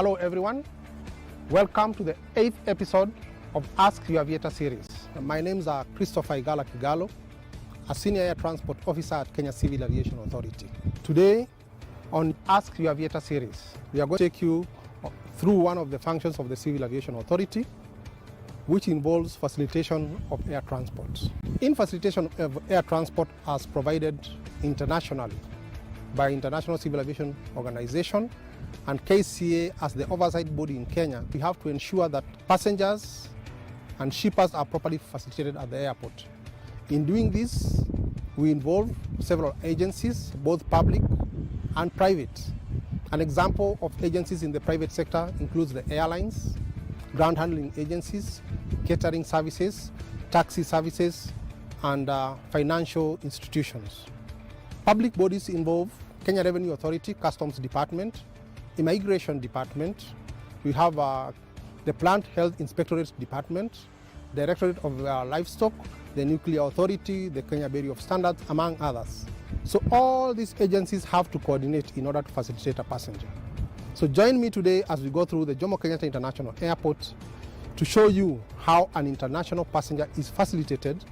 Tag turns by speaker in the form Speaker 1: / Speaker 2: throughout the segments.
Speaker 1: Hello everyone, welcome to the 8th episode of Ask Your Aviator series. My name is Christopher Igala Kigalo, a Senior Air Transport Officer at Kenya Civil Aviation Authority. Today on Ask Your Aviator series, we are going to take you through one of the functions of the Civil Aviation Authority, which involves facilitation of air transport. In facilitation of air transport as provided internationally by International Civil Aviation Organization and Kcaa as the oversight body in Kenya, we have to ensure that passengers and shippers are properly facilitated at the airport. In doing this, we involve several agencies, both public and private. An example of agencies in the private sector includes the airlines, ground handling agencies, catering services, taxi services, and financial institutions. Public bodies involve Kenya Revenue Authority, Customs Department, Immigration Department. We have the Plant Health Inspectorate Department, Directorate of Livestock, the Nuclear Authority, the Kenya Bureau of Standards, among others. So all these agencies have to coordinate in order to facilitate a passenger. So join me today as we go through the Jomo Kenyatta International Airport to show you how an international passenger is facilitated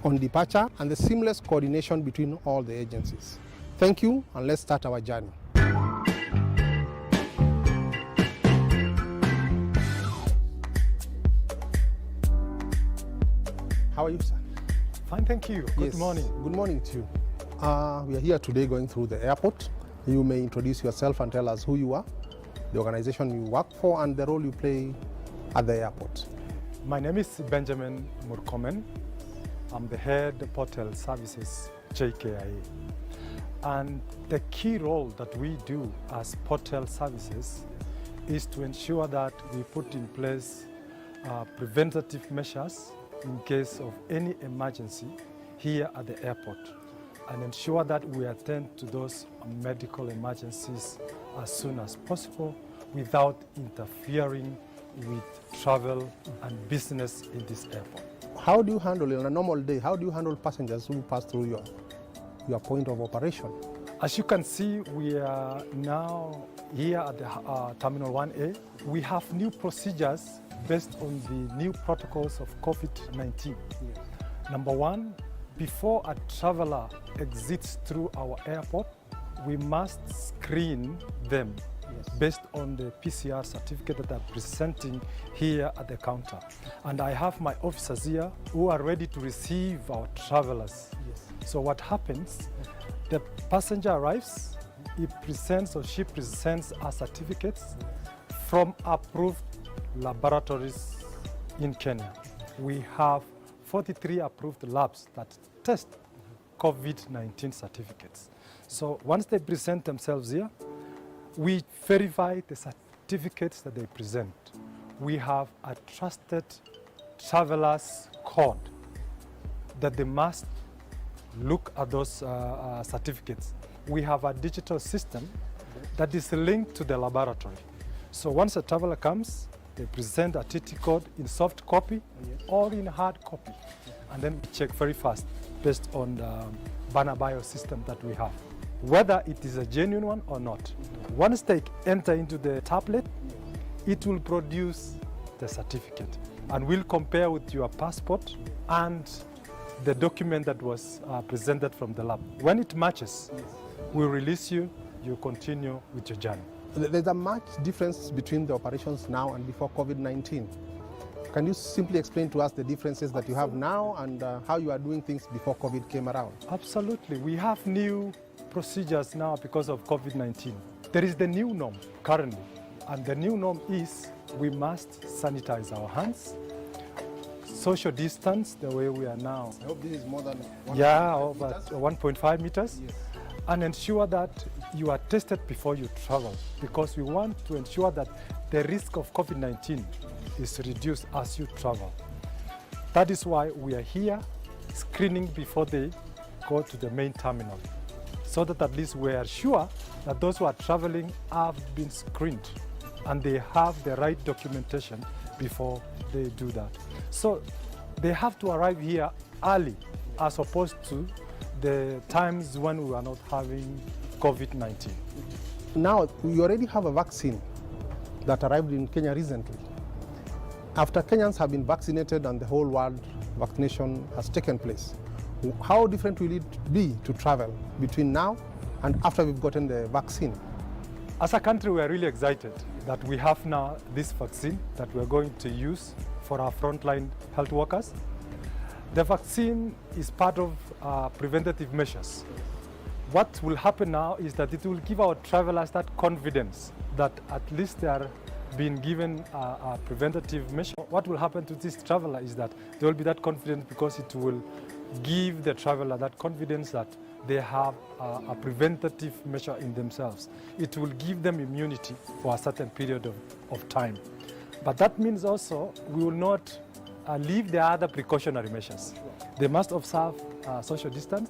Speaker 1: on departure and the seamless coordination between all the agencies. Thank you, and let's start our journey. How are you, sir?
Speaker 2: Fine, thank you. Good morning.
Speaker 1: Good morning to you. We are here today going through the airport. You may introduce yourself and tell us who you are, the organization you work for, and the role you play at the airport.
Speaker 2: My name is Benjamin Murkomen. I'm the head of Hotel Services, JKIA. And the key role that we do as Hotel Services is to ensure that we put in place preventative measures in case of any emergency here at the airport, and ensure that we attend to those medical emergencies as soon as possible without interfering with travel and business in this airport.
Speaker 1: How do you handle, on a normal day, how do you handle passengers who pass through your point of operation?
Speaker 2: As you can see, we are now here at the Terminal 1A. We have new procedures based on the new protocols of COVID-19. Yes. Number one, before a traveler exits through our airport, we must screen them based on the PCR certificate that they're presenting here at the counter. And I have my officers here who are ready to receive our travelers. Yes. So what happens, the passenger arrives, he presents or she presents our certificates from approved laboratories in Kenya. We have 43 approved labs that test COVID-19 certificates. So once they present themselves here, we verify the certificates that they present. We have a trusted traveler's code that they must look at those certificates. We have a digital system that is linked to the laboratory. So once a traveler comes, they present a TT code in soft copy or in hard copy. And then we check very fast based on the Banner Bio system that we have, whether it is a genuine one or not. Once they enter into the tablet, it will produce the certificate and we'll compare with your passport and the document that was presented from the lab. When it matches, we'll release you, you continue with your journey.
Speaker 1: There's a much difference between the operations now and before COVID-19. Can you simply explain to us the differences that you have now and how you are doing things before COVID came around?
Speaker 2: Absolutely. We have new procedures now because of COVID-19. There is the new norm currently, and the new norm is we must sanitize our hands, social distance the way we are now.
Speaker 1: I hope this is more than
Speaker 2: 1.5 meters.
Speaker 1: Yes.
Speaker 2: And ensure that you are tested before you travel, because we want to ensure that the risk of COVID-19 is reduced as you travel. That is why we are here screening before they go to the main terminal, so that at least we are sure that those who are traveling have been screened and they have the right documentation before they do that. So they have to arrive here early as opposed to the times when we are not having COVID-19.
Speaker 1: Now, we already have a vaccine that arrived in Kenya recently. After Kenyans have been vaccinated and the whole world vaccination has taken place, how different will it be to travel between now and after we've gotten the vaccine?
Speaker 2: As a country, we are really excited that we have now this vaccine that we're going to use for our frontline health workers. The vaccine is part of preventative measures. What will happen now is that it will give our travelers that confidence that at least they are being given a preventative measure. What will happen to this traveler is that they will be that confident because it will give the traveler that confidence that they have a preventative measure in themselves. It will give them immunity for a certain period of time. But that means also we will not leave the other precautionary measures. They must observe social distance.